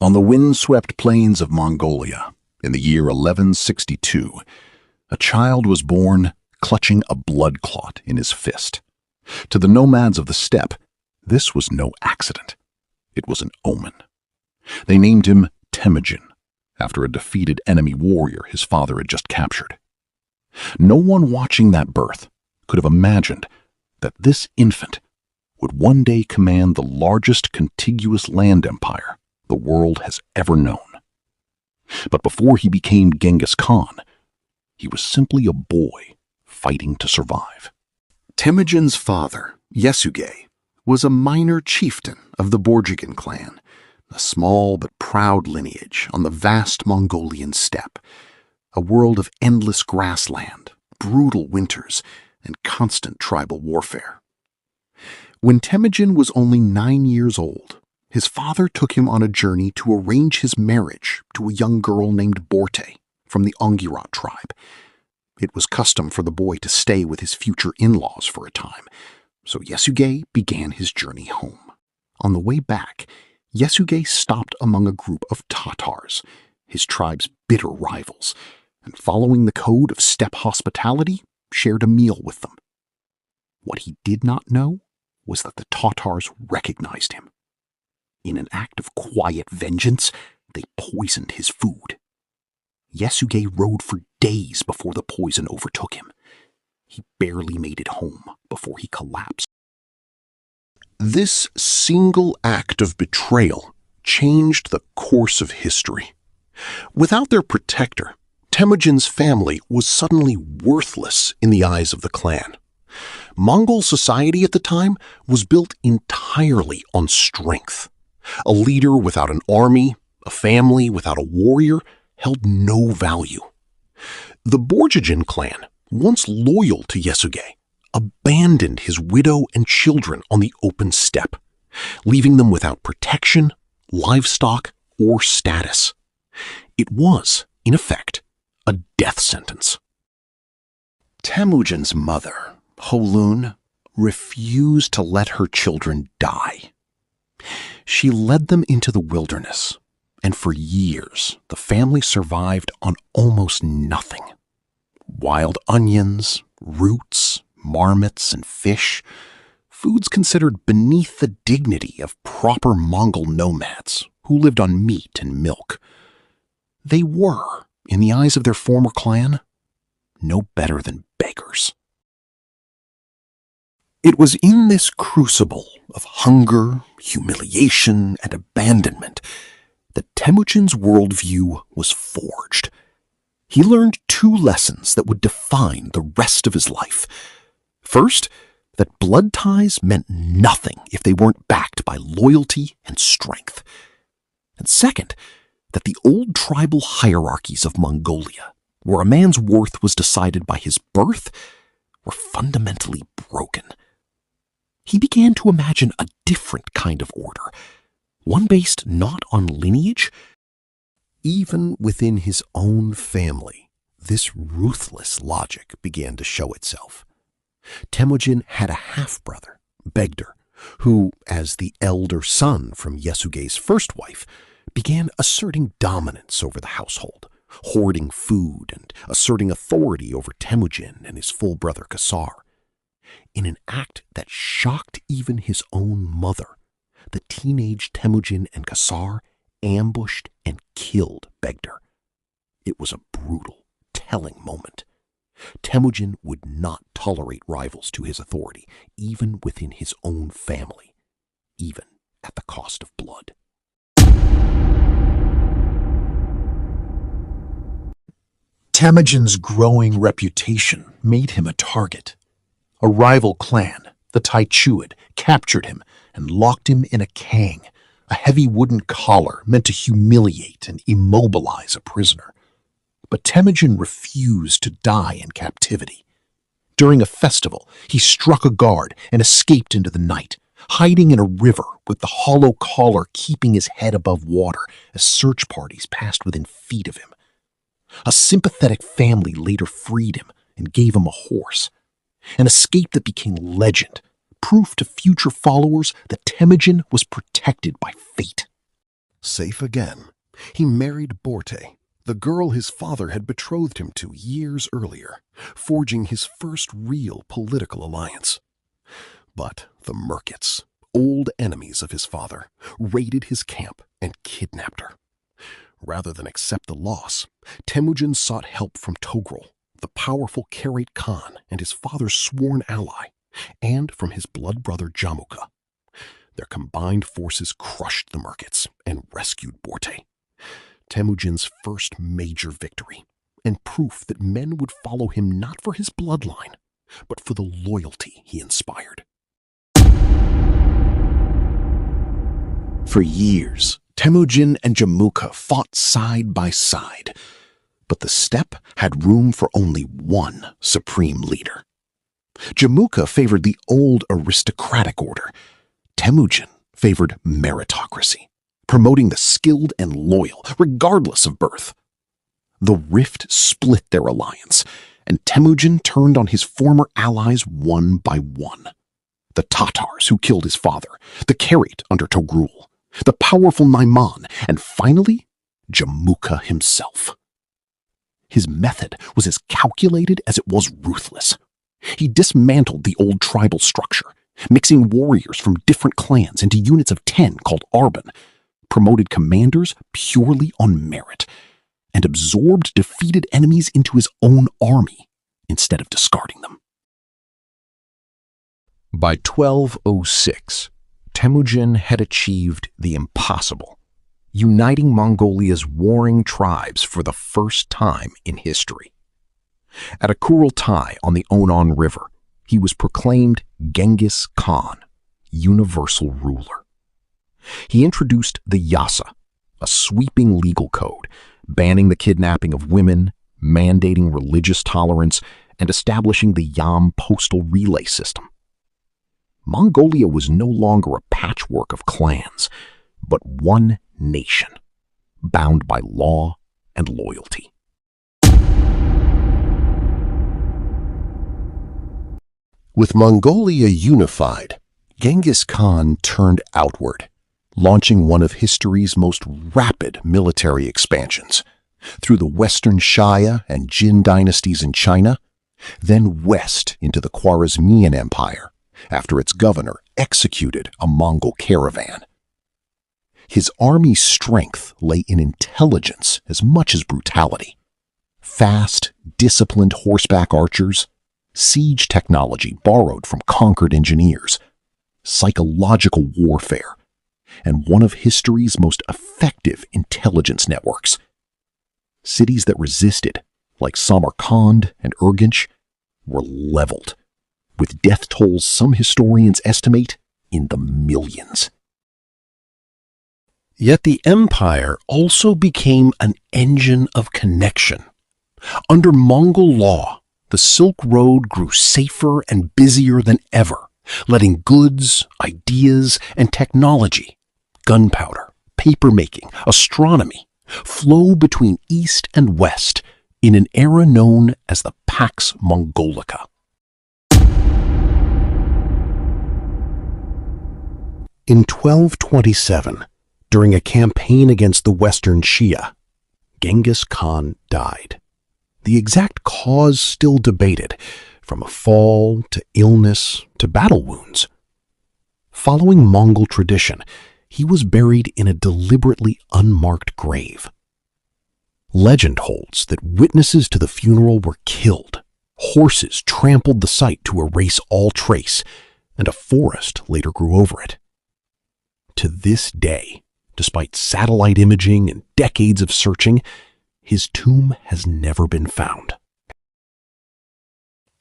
On the wind-swept plains of Mongolia, in the year 1162, a child was born clutching a blood clot in his fist. To the nomads of the steppe, this was no accident. It was an omen. They named him Temujin, after a defeated enemy warrior his father had just captured. No one watching that birth could have imagined that this infant would one day command the largest contiguous land empire the world has ever known. But before he became Genghis Khan, he was simply a boy fighting to survive. Temujin's father, Yesugei, was a minor chieftain of the Borjigin clan, a small but proud lineage on the vast Mongolian steppe, a world of endless grassland, brutal winters, and constant tribal warfare. When Temujin was only 9 years old, his father took him on a journey to arrange his marriage to a young girl named Borte from the Ongirat tribe. It was custom for the boy to stay with his future in-laws for a time, so Yesugei began his journey home. On the way back, Yesugei stopped among a group of Tatars, his tribe's bitter rivals, and following the code of steppe hospitality, shared a meal with them. What he did not know was that the Tatars recognized him. In an act of quiet vengeance, they poisoned his food. Yesugei rode for days before the poison overtook him. He barely made it home before he collapsed. This single act of betrayal changed the course of history. Without their protector, Temujin's family was suddenly worthless in the eyes of the clan. Mongol society at the time was built entirely on strength. A leader without an army, a family without a warrior, held no value. The Borjigin clan, once loyal to Yesugei, abandoned his widow and children on the open steppe, leaving them without protection, livestock, or status. It was, in effect, a death sentence. Temujin's mother, Holun, refused to let her children die. She led them into the wilderness, and for years the family survived on almost nothing. Wild onions, roots, marmots, and fish, foods considered beneath the dignity of proper Mongol nomads who lived on meat and milk. They were, in the eyes of their former clan, no better than beggars. It was in this crucible of hunger, humiliation, and abandonment that Temujin's worldview was forged. He learned 2 lessons that would define the rest of his life. First, that blood ties meant nothing if they weren't backed by loyalty and strength. And second, that the old tribal hierarchies of Mongolia, where a man's worth was decided by his birth, were fundamentally broken. He began to imagine a different kind of order, one based not on lineage. Even within his own family, this ruthless logic began to show itself. Temujin had a half-brother, Begder, who, as the elder son from Yesugei's first wife, began asserting dominance over the household, hoarding food and asserting authority over Temujin and his full brother Khazar. In an act that shocked even his own mother, the teenage Temujin and Khazar ambushed and killed Begder. It was a brutal, telling moment. Temujin would not tolerate rivals to his authority, even within his own family, even at the cost of blood. Temujin's growing reputation made him a target. A rival clan, the Taichuid, captured him and locked him in a kang, a heavy wooden collar meant to humiliate and immobilize a prisoner. But Temujin refused to die in captivity. During a festival, he struck a guard and escaped into the night, hiding in a river with the hollow collar keeping his head above water as search parties passed within feet of him. A sympathetic family later freed him and gave him a horse. An escape that became legend, proof to future followers that Temujin was protected by fate. safe again, he married Borte, the girl his father had betrothed him to years earlier, forging his first real political alliance. But the Merkits, old enemies of his father, raided his camp and kidnapped her. Rather than accept the loss, Temujin sought help from Togrul, the powerful Kharat Khan and his father's sworn ally, and from his blood brother Jamuka. Their combined forces crushed the Merkits and rescued Borte. Temujin's first major victory, and proof that men would follow him not for his bloodline, but for the loyalty he inspired. For years, Temujin and Jamuka fought side by side, but the steppe had room for only one supreme leader. Jamuka favored the old aristocratic order. Temujin favored meritocracy, promoting the skilled and loyal, regardless of birth. The rift split their alliance, and Temujin turned on his former allies one by one. The Tatars who killed his father, the Kharat under Togrul, the powerful Naiman, and finally, Jamuka himself. His method was as calculated as it was ruthless. He dismantled the old tribal structure, mixing warriors from different clans into units of 10 called Arban, promoted commanders purely on merit, and absorbed defeated enemies into his own army instead of discarding them. By 1206, Temujin had achieved the impossible, uniting Mongolia's warring tribes for the first time in history. At a Kurultai on the Onon River, he was proclaimed Genghis Khan, universal ruler. He introduced the Yasa, a sweeping legal code, banning the kidnapping of women, mandating religious tolerance, and establishing the Yam postal relay system. Mongolia was no longer a patchwork of clans, but one nation, bound by law and loyalty. With Mongolia unified, Genghis Khan turned outward, launching one of history's most rapid military expansions, through the Western Shaya and Jin dynasties in China, then west into the Khwarazmian Empire, after its governor executed a Mongol caravan. His army's strength lay in intelligence as much as brutality. Fast, disciplined horseback archers, siege technology borrowed from conquered engineers, psychological warfare, and one of history's most effective intelligence networks. Cities that resisted, like Samarkand and Urgench, were leveled, with death tolls some historians estimate in the millions. Yet the empire also became an engine of connection. Under Mongol law, the Silk Road grew safer and busier than ever, letting goods, ideas, and technology, gunpowder, papermaking, astronomy, flow between east and west in an era known as the Pax Mongolica. In 1227, during a campaign against the Western Shia, Genghis Khan died. The exact cause still debated, from a fall to illness to battle wounds. Following Mongol tradition, he was buried in a deliberately unmarked grave. Legend holds that witnesses to the funeral were killed, horses trampled the site to erase all trace, and a forest later grew over it. To this day, despite satellite imaging and decades of searching, his tomb has never been found.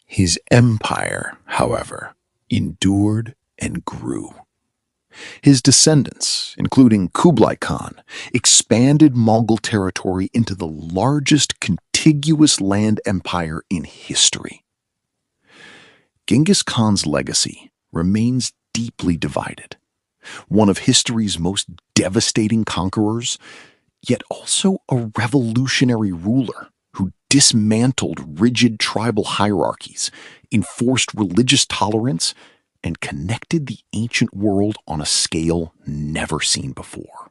His empire, however, endured and grew. His descendants, including Kublai Khan, expanded Mongol territory into the largest contiguous land empire in history. Genghis Khan's legacy remains deeply divided, one of history's most devastating conquerors, yet also a revolutionary ruler who dismantled rigid tribal hierarchies, enforced religious tolerance, and connected the ancient world on a scale never seen before.